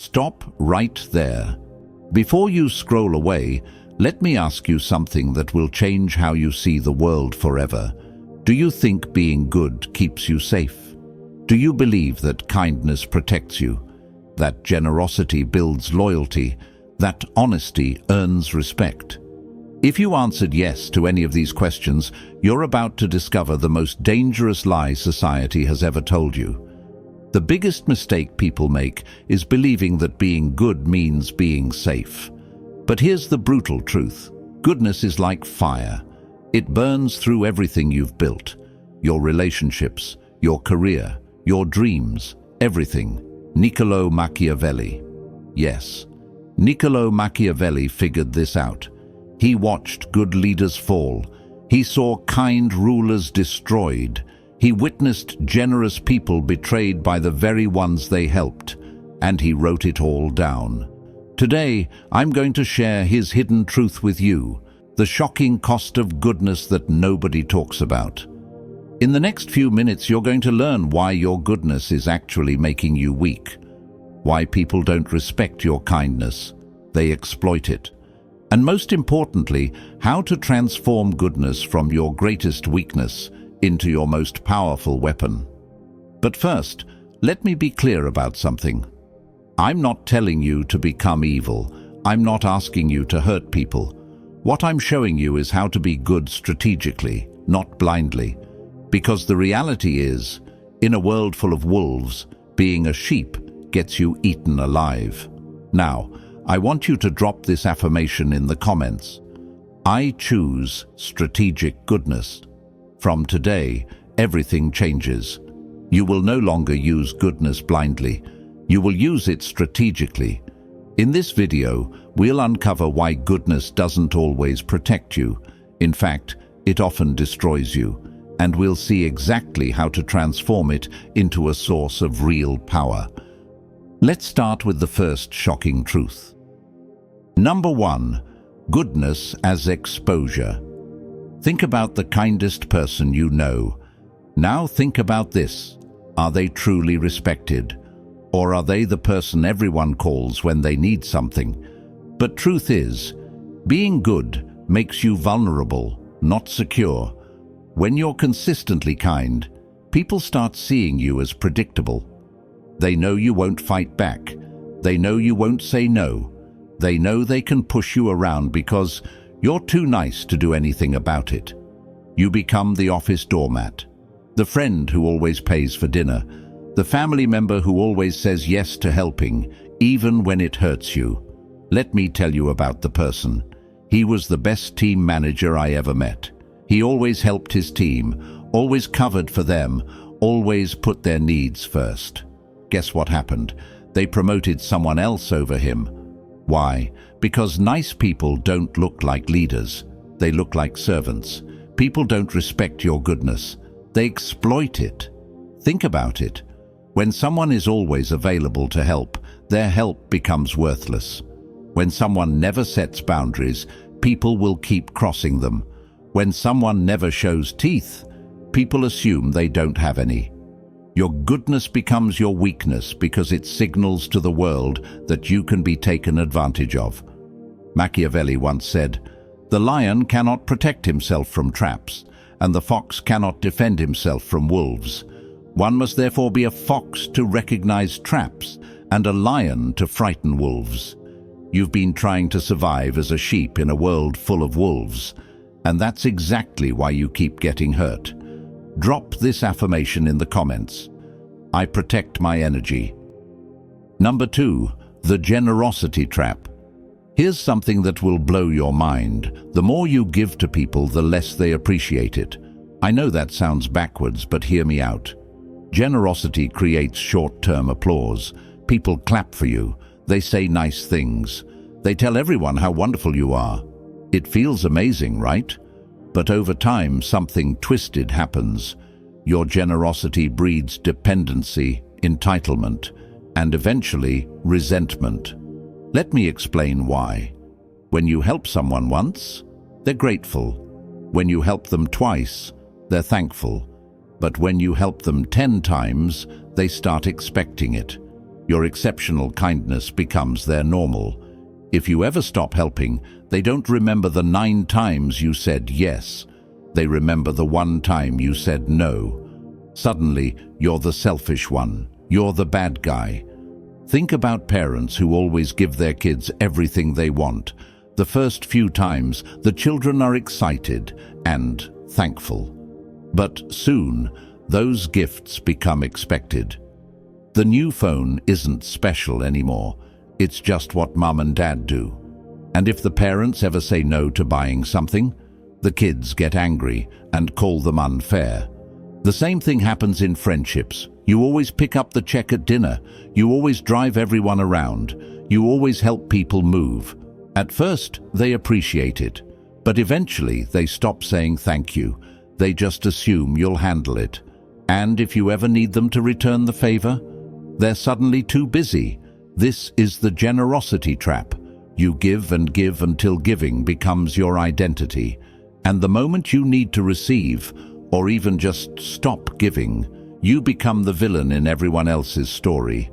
Stop right there. Before you scroll away, let me ask you something that will change how you see the world forever. Do you think being good keeps you safe? Do you believe that kindness protects you, that generosity builds loyalty, that honesty earns respect? If you answered yes to any of these questions, you're about to discover the most dangerous lie society has ever told you. The biggest mistake people make is believing that being good means being safe. But here's the brutal truth. Goodness is like fire. It burns through everything you've built. Your relationships, your career, your dreams, everything. Niccolò Machiavelli. Yes, Niccolò Machiavelli figured this out. He watched good leaders fall. He saw kind rulers destroyed. He witnessed generous people betrayed by the very ones they helped. And he wrote it all down. Today, I'm going to share his hidden truth with you, the shocking cost of goodness that nobody talks about. In the next few minutes, you're going to learn why your goodness is actually making you weak, why people don't respect your kindness, they exploit it, and most importantly, how to transform goodness from your greatest weakness into your most powerful weapon. But first, let me be clear about something. I'm not telling you to become evil. I'm not asking you to hurt people. What I'm showing you is how to be good strategically, not blindly. Because the reality is, in a world full of wolves, being a sheep gets you eaten alive. Now, I want you to drop this affirmation in the comments. I choose strategic goodness. From today, everything changes. You will no longer use goodness blindly. You will use it strategically. In this video, we'll uncover why goodness doesn't always protect you. In fact, it often destroys you. And we'll see exactly how to transform it into a source of real power. Let's start with the first shocking truth. Number 1. Goodness as exposure. Think about the kindest person you know. Now think about this. Are they truly respected? Or are they the person everyone calls when they need something? But truth is, being good makes you vulnerable, not secure. When you're consistently kind, people start seeing you as predictable. They know you won't fight back. They know you won't say no. They know they can push you around because you're too nice to do anything about it. You become the office doormat, the friend who always pays for dinner, the family member who always says yes to helping, even when it hurts you. Let me tell you about the person. He was the best team manager I ever met. He always helped his team, always covered for them, always put their needs first. Guess what happened? They promoted someone else over him. Why? Because nice people don't look like leaders. They look like servants. People don't respect your goodness. They exploit it. Think about it. When someone is always available to help, their help becomes worthless. When someone never sets boundaries, people will keep crossing them. When someone never shows teeth, people assume they don't have any. Your goodness becomes your weakness because it signals to the world that you can be taken advantage of. Machiavelli once said, "The lion cannot protect himself from traps, and the fox cannot defend himself from wolves. One must therefore be a fox to recognize traps and a lion to frighten wolves." You've been trying to survive as a sheep in a world full of wolves, and that's exactly why you keep getting hurt. Drop this affirmation in the comments. I protect my energy. Number 2, the generosity trap. Here's something that will blow your mind. The more you give to people, the less they appreciate it. I know that sounds backwards, but hear me out. Generosity creates short-term applause. People clap for you. They say nice things. They tell everyone how wonderful you are. It feels amazing, right? But over time, something twisted happens. Your generosity breeds dependency, entitlement, and eventually resentment. Let me explain why. When you help someone once, they're grateful. When you help them twice, they're thankful. But when you help them 10 times, they start expecting it. Your exceptional kindness becomes their normal. If you ever stop helping, they don't remember the 9 times you said yes. They remember the 1 time you said no. Suddenly, you're the selfish one. You're the bad guy. Think about parents who always give their kids everything they want. The first few times, the children are excited and thankful. But soon, those gifts become expected. The new phone isn't special anymore. It's just what mum and dad do. And if the parents ever say no to buying something, the kids get angry and call them unfair. The same thing happens in friendships. You always pick up the check at dinner. You always drive everyone around. You always help people move. At first, they appreciate it. But eventually, they stop saying thank you. They just assume you'll handle it. And if you ever need them to return the favor, they're suddenly too busy. This is the generosity trap. You give and give until giving becomes your identity. And the moment you need to receive, or even just stop giving, you become the villain in everyone else's story.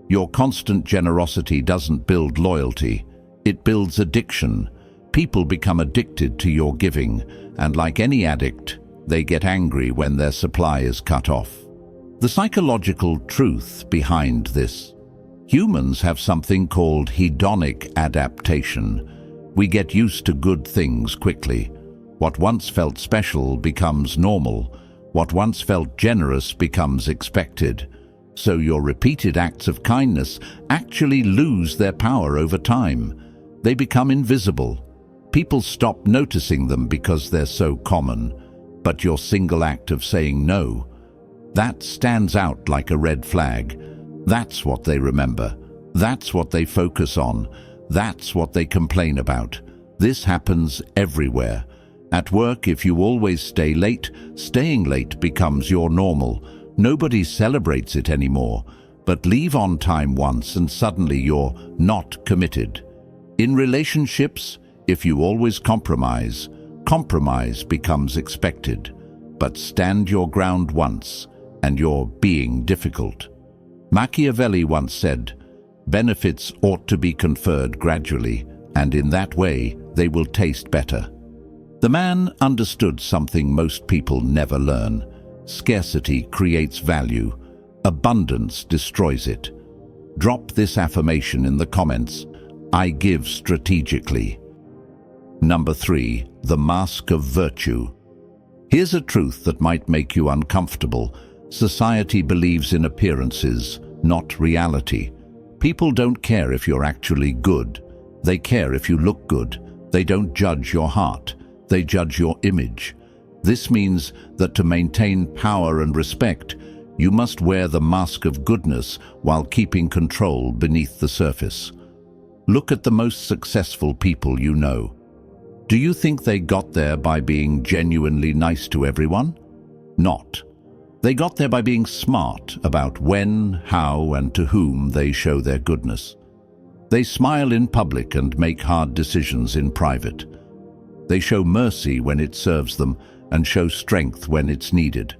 Your constant generosity doesn't build loyalty. It builds addiction. People become addicted to your giving, and like any addict, they get angry when their supply is cut off. The psychological truth behind this: humans have something called hedonic adaptation. We get used to good things quickly. What once felt special becomes normal. What once felt generous becomes expected. So your repeated acts of kindness actually lose their power over time. They become invisible. People stop noticing them because they're so common. But your single act of saying no, that stands out like a red flag. That's what they remember. That's what they focus on. That's what they complain about. This happens everywhere. At work, if you always stay late, staying late becomes your normal. Nobody celebrates it anymore. But leave on time once and suddenly you're not committed. In relationships, if you always compromise, compromise becomes expected. But stand your ground once, and you're being difficult. Machiavelli once said, "Benefits ought to be conferred gradually, and in that way they will taste better." The man understood something most people never learn. Scarcity creates value. Abundance destroys it. Drop this affirmation in the comments. I give strategically. Number 3, the mask of virtue. Here's a truth that might make you uncomfortable. Society believes in appearances, not reality. People don't care if you're actually good. They care if you look good. They don't judge your heart. They judge your image. This means that to maintain power and respect, you must wear the mask of goodness while keeping control beneath the surface. Look at the most successful people you know. Do you think they got there by being genuinely nice to everyone? Not. They got there by being smart about when, how, and to whom they show their goodness. They smile in public and make hard decisions in private. They show mercy when it serves them and show strength when it's needed.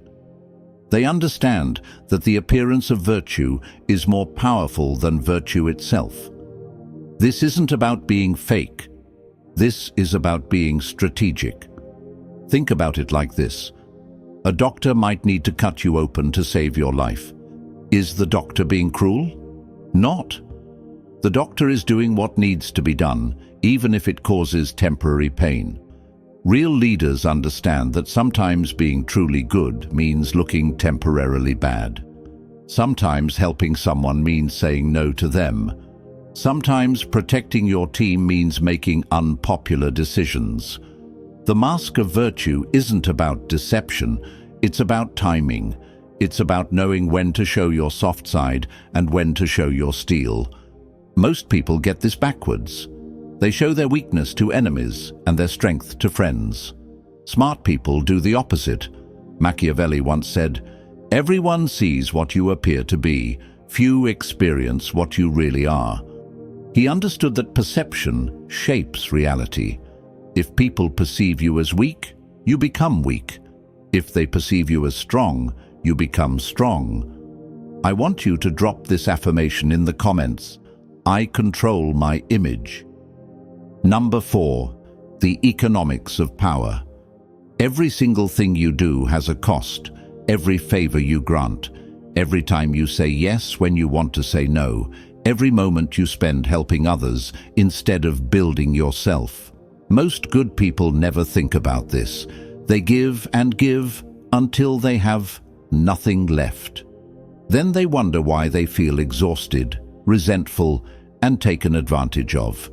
They understand that the appearance of virtue is more powerful than virtue itself. This isn't about being fake. This is about being strategic. Think about it like this. A doctor might need to cut you open to save your life. Is the doctor being cruel? Not. The doctor is doing what needs to be done, even if it causes temporary pain. Real leaders understand that sometimes being truly good means looking temporarily bad. Sometimes helping someone means saying no to them. Sometimes protecting your team means making unpopular decisions. The mask of virtue isn't about deception, it's about timing. It's about knowing when to show your soft side and when to show your steel. Most people get this backwards. They show their weakness to enemies and their strength to friends. Smart people do the opposite. Machiavelli once said, "Everyone sees what you appear to be. Few experience what you really are." He understood that perception shapes reality. If people perceive you as weak, you become weak. If they perceive you as strong, you become strong. I want you to drop this affirmation in the comments. I control my image. Number 4. The economics of power. Every single thing you do has a cost. Every favor you grant. Every time you say yes when you want to say no. Every moment you spend helping others instead of building yourself. Most good people never think about this. They give and give until they have nothing left. Then they wonder why they feel exhausted, resentful, and taken advantage of.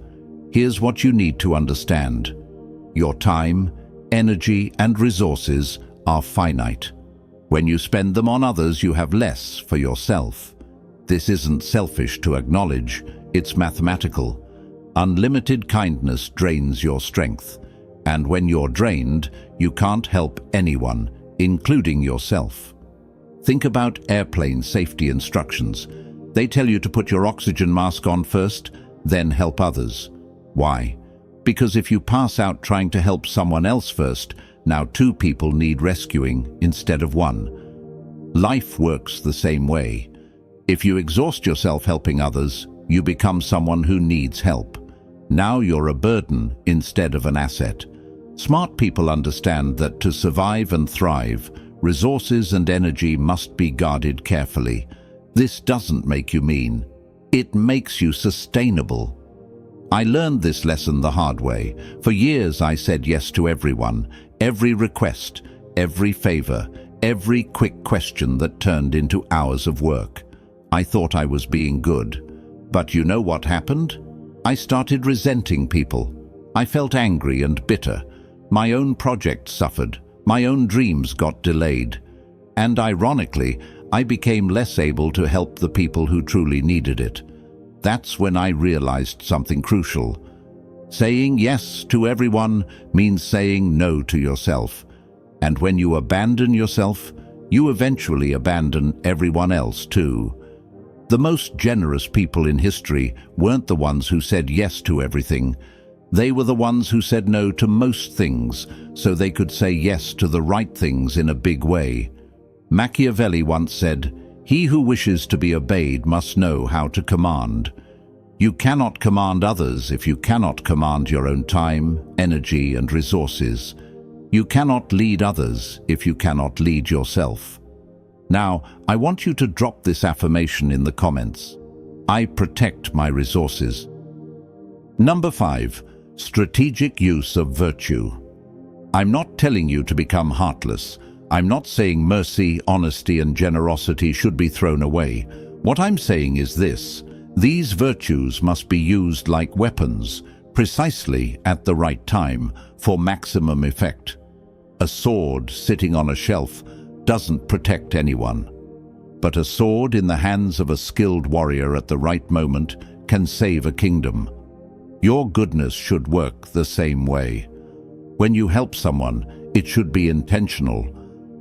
Here's what you need to understand. Your time, energy, and resources are finite. When you spend them on others, you have less for yourself. This isn't selfish to acknowledge, it's mathematical. Unlimited kindness drains your strength, and when you're drained, you can't help anyone, including yourself. Think about airplane safety instructions. They tell you to put your oxygen mask on first, then help others. Why? Because if you pass out trying to help someone else first, now 2 people need rescuing instead of 1. Life works the same way. If you exhaust yourself helping others, you become someone who needs help. Now you're a burden instead of an asset. Smart people understand that to survive and thrive, resources and energy must be guarded carefully. This doesn't make you mean. It makes you sustainable. I learned this lesson the hard way. For years I said yes to everyone, every request, every favor, every quick question that turned into hours of work. I thought I was being good. But you know what happened? I started resenting people. I felt angry and bitter. My own project suffered. My own dreams got delayed. And ironically, I became less able to help the people who truly needed it. That's when I realized something crucial. Saying yes to everyone means saying no to yourself. And when you abandon yourself, you eventually abandon everyone else too. The most generous people in history weren't the ones who said yes to everything. They were the ones who said no to most things, so they could say yes to the right things in a big way. Machiavelli once said, "He who wishes to be obeyed must know how to command." You cannot command others if you cannot command your own time, energy, and resources. You cannot lead others if you cannot lead yourself. Now, I want you to drop this affirmation in the comments. I protect my resources. Number 5. Strategic use of virtue. I'm not telling you to become heartless. I'm not saying mercy, honesty, and generosity should be thrown away. What I'm saying is this: these virtues must be used like weapons, precisely at the right time, for maximum effect. A sword sitting on a shelf doesn't protect anyone, but a sword in the hands of a skilled warrior at the right moment can save a kingdom. Your goodness should work the same way. When you help someone, it should be intentional.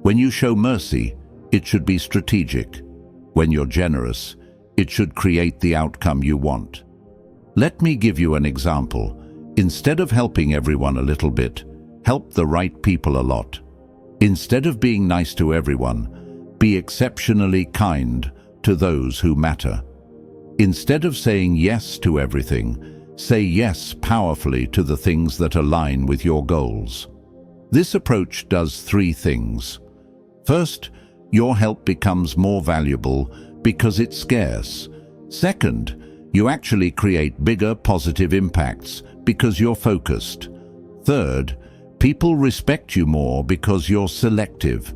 When you show mercy, it should be strategic. When you're generous, it should create the outcome you want. Let me give you an example. Instead of helping everyone a little bit, help the right people a lot. Instead of being nice to everyone, be exceptionally kind to those who matter. Instead of saying yes to everything, say yes powerfully to the things that align with your goals. This approach does 3 things. First, your help becomes more valuable because it's scarce. Second, you actually create bigger positive impacts because you're focused. Third, people respect you more because you're selective.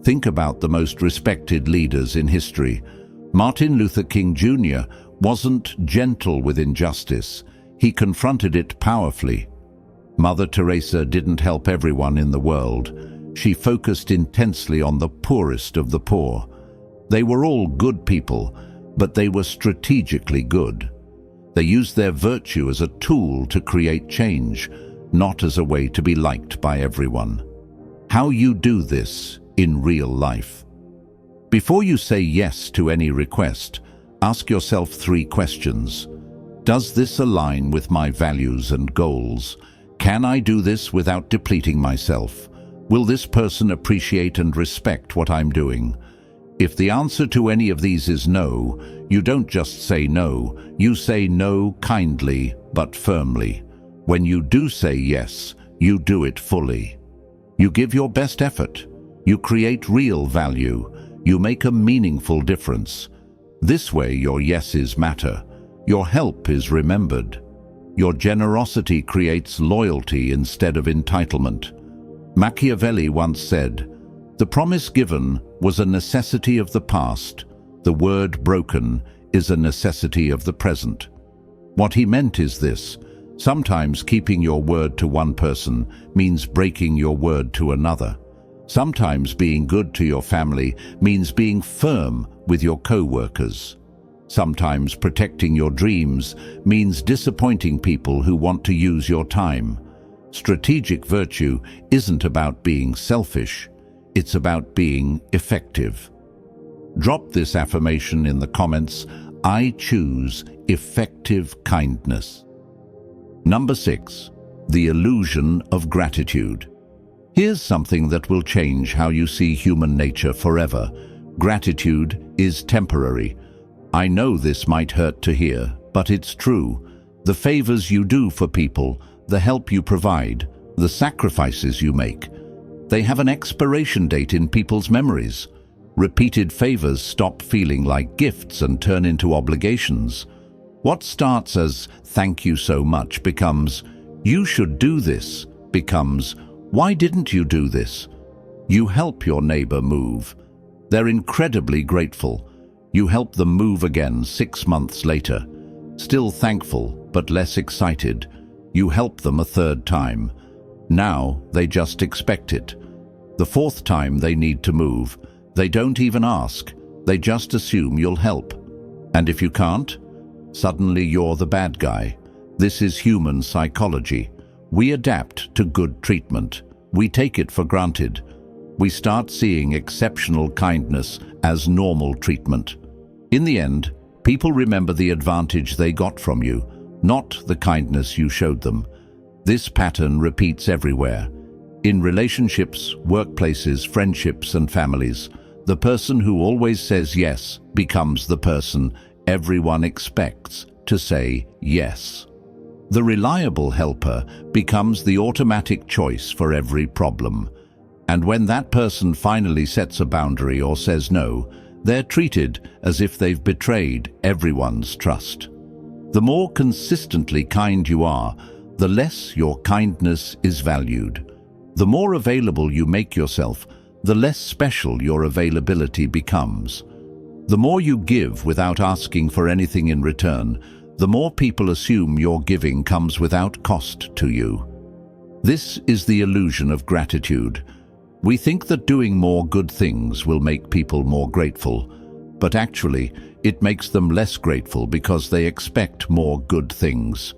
Think about the most respected leaders in history. Martin Luther King Jr. wasn't gentle with injustice. He confronted it powerfully. Mother Teresa didn't help everyone in the world. She focused intensely on the poorest of the poor. They were all good people, but they were strategically good. They used their virtue as a tool to create change, not as a way to be liked by everyone. How you do this in real life. Before you say yes to any request, ask yourself 3 questions. Does this align with my values and goals? Can I do this without depleting myself? Will this person appreciate and respect what I'm doing? If the answer to any of these is no, you don't just say no, you say no kindly but firmly. When you do say yes, you do it fully. You give your best effort. You create real value. You make a meaningful difference. This way your yeses matter. Your help is remembered. Your generosity creates loyalty instead of entitlement. Machiavelli once said, "The promise given was a necessity of the past. The word broken is a necessity of the present." What he meant is this: sometimes keeping your word to one person means breaking your word to another. Sometimes being good to your family means being firm with your co-workers. Sometimes protecting your dreams means disappointing people who want to use your time. Strategic virtue isn't about being selfish, it's about being effective. Drop this affirmation in the comments: I choose effective kindness. Number 6. The illusion of gratitude. Here's something that will change how you see human nature forever. Gratitude is temporary. I know this might hurt to hear, but it's true. The favors you do for people, the help you provide, the sacrifices you make, they have an expiration date in people's memories. Repeated favors stop feeling like gifts and turn into obligations. What starts as "thank you so much" becomes "you should do this," becomes "why didn't you do this?" You help your neighbor move. They're incredibly grateful. You help them move again 6 months later. Still thankful, but less excited. You help them a third time. Now they just expect it. The fourth time they need to move, they don't even ask. They just assume you'll help. And if you can't, suddenly you're the bad guy. This is human psychology. We adapt to good treatment. We take it for granted. We start seeing exceptional kindness as normal treatment. In the end, people remember the advantage they got from you, not the kindness you showed them. This pattern repeats everywhere. In relationships, workplaces, friendships, and families, the person who always says yes becomes the person everyone expects to say yes. The reliable helper becomes the automatic choice for every problem. And when that person finally sets a boundary or says no, they're treated as if they've betrayed everyone's trust. The more consistently kind you are, the less your kindness is valued. The more available you make yourself, the less special your availability becomes. The more you give without asking for anything in return, the more people assume your giving comes without cost to you. This is the illusion of gratitude. We think that doing more good things will make people more grateful, but actually, it makes them less grateful because they expect more good things.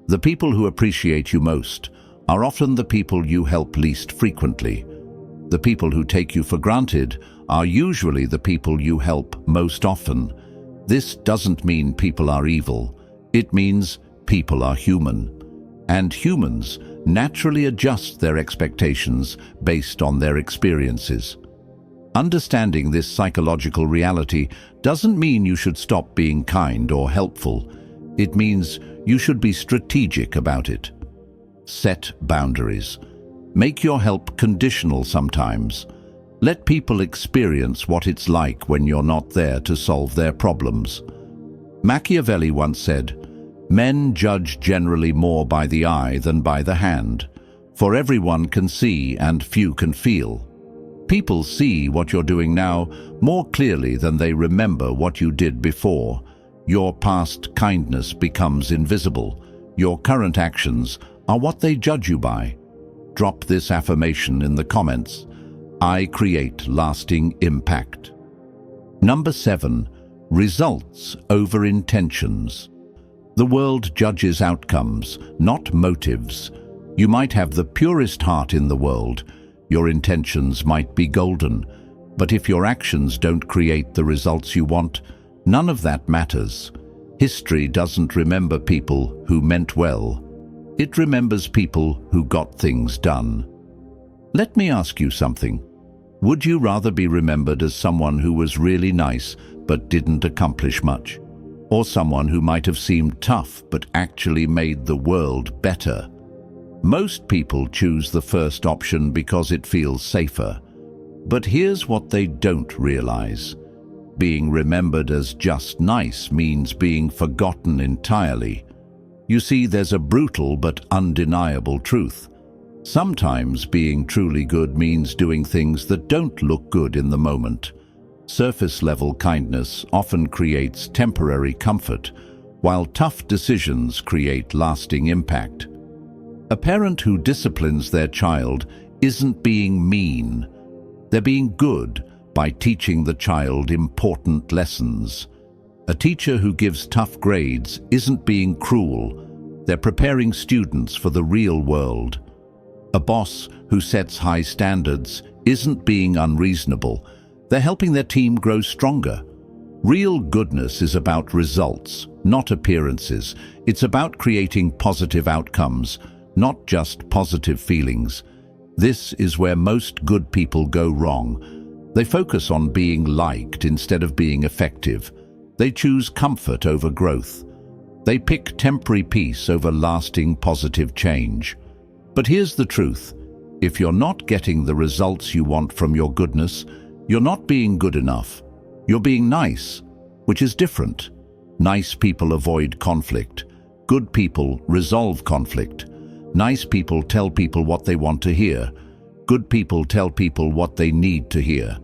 The people who appreciate you most are often the people you help least frequently. The people who take you for granted are usually the people you help most often. This doesn't mean people are evil. It means people are human. And humans naturally adjust their expectations based on their experiences. Understanding this psychological reality doesn't mean you should stop being kind or helpful. It means you should be strategic about it. Set boundaries. Make your help conditional sometimes. Let people experience what it's like when you're not there to solve their problems. Machiavelli once said, "Men judge generally more by the eye than by the hand, for everyone can see and few can feel." People see what you're doing now more clearly than they remember what you did before. Your past kindness becomes invisible. Your current actions are what they judge you by. Drop this affirmation in the comments. I create lasting impact. Number 7. Results over intentions. The world judges outcomes, not motives. You might have the purest heart in the world. Your intentions might be golden. But if your actions don't create the results you want, none of that matters. History doesn't remember people who meant well. It remembers people who got things done. Let me ask you something. Would you rather be remembered as someone who was really nice but didn't accomplish much? Or someone who might have seemed tough but actually made the world better? Most people choose the first option because it feels safer. But here's what they don't realize. Being remembered as just nice means being forgotten entirely. You see, there's a brutal but undeniable truth. Sometimes being truly good means doing things that don't look good in the moment. Surface-level kindness often creates temporary comfort, while tough decisions create lasting impact. A parent who disciplines their child isn't being mean. They're being good by teaching the child important lessons. A teacher who gives tough grades isn't being cruel. They're preparing students for the real world. A boss who sets high standards isn't being unreasonable. They're helping their team grow stronger. Real goodness is about results, not appearances. It's about creating positive outcomes, not just positive feelings. This is where most good people go wrong. They focus on being liked instead of being effective. They choose comfort over growth. They pick temporary peace over lasting positive change. But here's the truth. If you're not getting the results you want from your goodness, you're not being good enough. You're being nice, which is different. Nice people avoid conflict. Good people resolve conflict. Nice people tell people what they want to hear. Good people tell people what they need to hear.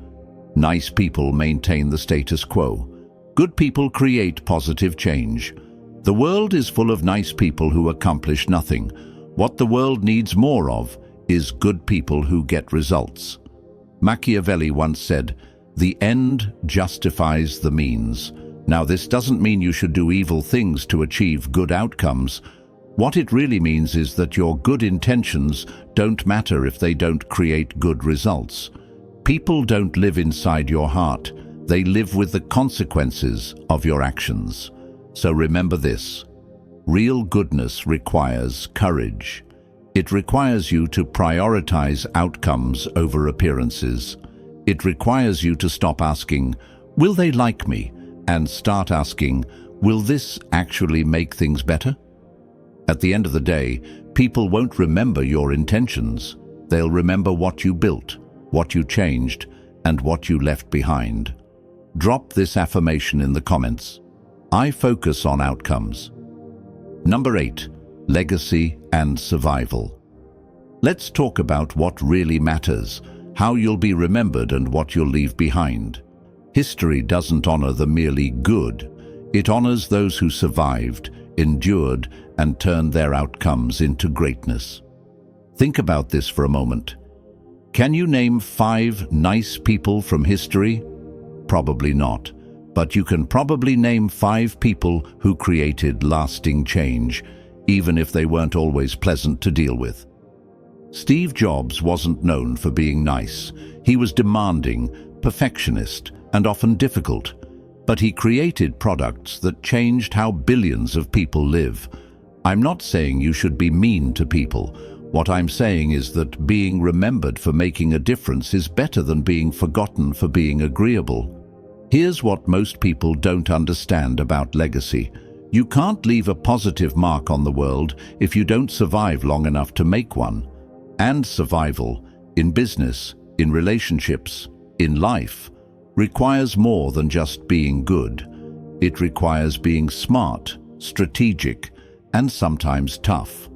Nice people maintain the status quo. Good people create positive change. The world is full of nice people who accomplish nothing. What the world needs more of is good people who get results. Machiavelli once said, "The end justifies the means." Now, this doesn't mean you should do evil things to achieve good outcomes. What it really means is that your good intentions don't matter if they don't create good results. People don't live inside your heart. They live with the consequences of your actions. So remember this. Real goodness requires courage. It requires you to prioritize outcomes over appearances. It requires you to stop asking, "Will they like me?" and start asking, "Will this actually make things better?" At the end of the day, people won't remember your intentions. They'll remember what you built, what you changed, and what you left behind. Drop this affirmation in the comments. I focus on outcomes. Number 8, legacy and survival. Let's talk about what really matters, how you'll be remembered and what you'll leave behind. History doesn't honor the merely good. It honors those who survived, endured, and turned their outcomes into greatness. Think about this for a moment. Can you name 5 nice people from history? Probably not. But you can probably name 5 people who created lasting change, even if they weren't always pleasant to deal with. Steve Jobs wasn't known for being nice. He was demanding, perfectionist, and often difficult. But he created products that changed how billions of people live. I'm not saying you should be mean to people. What I'm saying is that being remembered for making a difference is better than being forgotten for being agreeable. Here's what most people don't understand about legacy. You can't leave a positive mark on the world if you don't survive long enough to make one. And survival, in business, in relationships, in life, requires more than just being good. It requires being smart, strategic, and sometimes tough.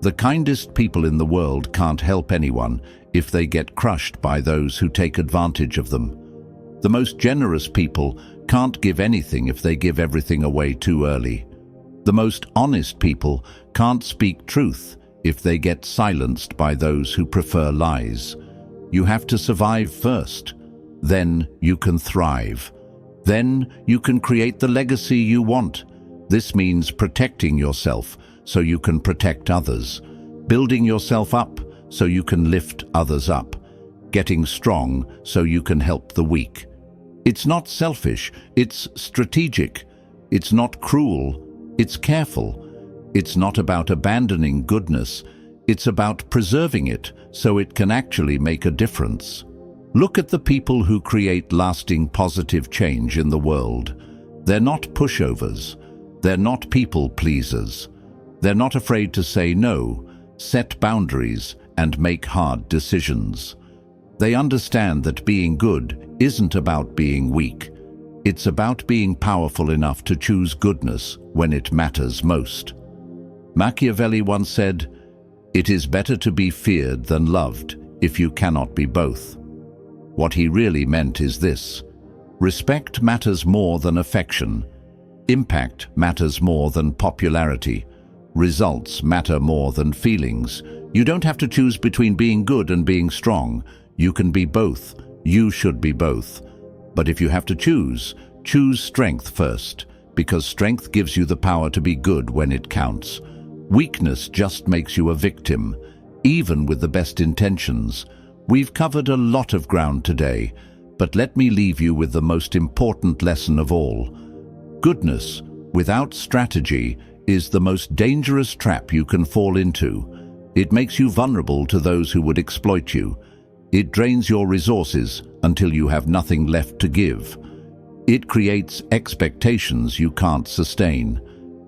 The kindest people in the world can't help anyone if they get crushed by those who take advantage of them. The most generous people can't give anything if they give everything away too early. The most honest people can't speak truth if they get silenced by those who prefer lies. You have to survive first. Then you can thrive. Then you can create the legacy you want. This means protecting yourself so you can protect others, building yourself up so you can lift others up, getting strong so you can help the weak. It's not selfish, it's strategic. It's not cruel, it's careful. It's not about abandoning goodness, it's about preserving it so it can actually make a difference. Look at the people who create lasting positive change in the world. They're not pushovers. They're not people pleasers. They're not afraid to say no, set boundaries, and make hard decisions. They understand that being good isn't about being weak. It's about being powerful enough to choose goodness when it matters most. Machiavelli once said, "It is better to be feared than loved if you cannot be both." What he really meant is this: respect matters more than affection. Impact matters more than popularity. Results matter more than feelings. You don't have to choose between being good and being strong. You can be both. You should be both. But if you have to choose strength first, because strength gives you the power to be good when it counts. Weakness just makes you a victim, even with the best intentions. We've covered a lot of ground today, but let me leave you with the most important lesson of all. Goodness without strategy is the most dangerous trap you can fall into. It makes you vulnerable to those who would exploit you. It drains your resources until you have nothing left to give. It creates expectations you can't sustain.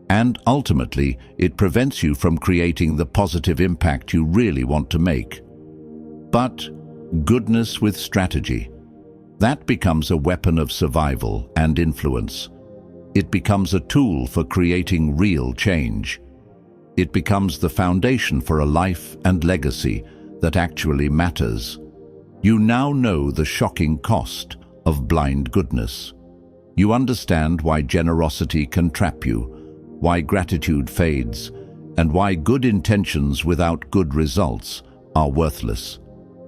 And ultimately, it prevents you from creating the positive impact you really want to make. But goodness with strategy, that becomes a weapon of survival and influence. It becomes a tool for creating real change. It becomes the foundation for a life and legacy that actually matters. You now know the shocking cost of blind goodness. You understand why generosity can trap you, why gratitude fades, and why good intentions without good results are worthless.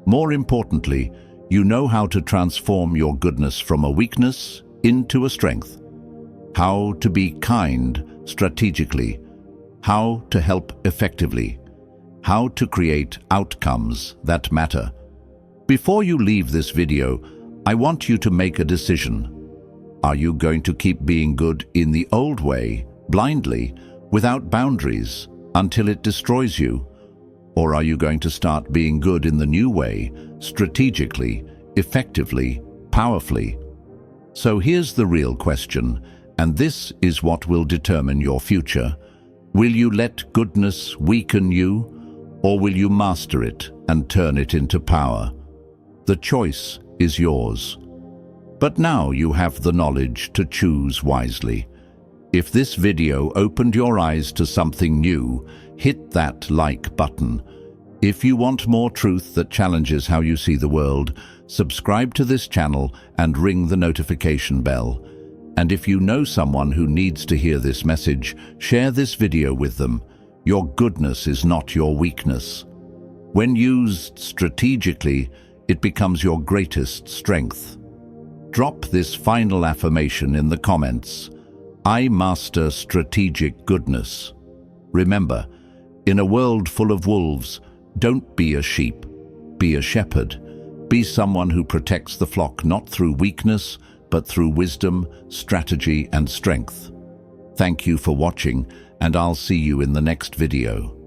More importantly, you know how to transform your goodness from a weakness into a strength. How to be kind strategically, how to help effectively, how to create outcomes that matter. Before you leave this video, I want you to make a decision. Are you going to keep being good in the old way, blindly, without boundaries, until it destroys you? Or are you going to start being good in the new way, strategically, effectively, powerfully? So here's the real question, and this is what will determine your future. Will you let goodness weaken you, or will you master it and turn it into power? The choice is yours. But now you have the knowledge to choose wisely. If this video opened your eyes to something new, hit that like button. If you want more truth that challenges how you see the world, subscribe to this channel and ring the notification bell. And if you know someone who needs to hear this message, share this video with them. Your goodness is not your weakness. When used strategically, it becomes your greatest strength. Drop this final affirmation in the comments. I master strategic goodness. Remember, in a world full of wolves, don't be a sheep, be a shepherd. Be someone who protects the flock not through weakness, but through wisdom, strategy, and strength. Thank you for watching, and I'll see you in the next video.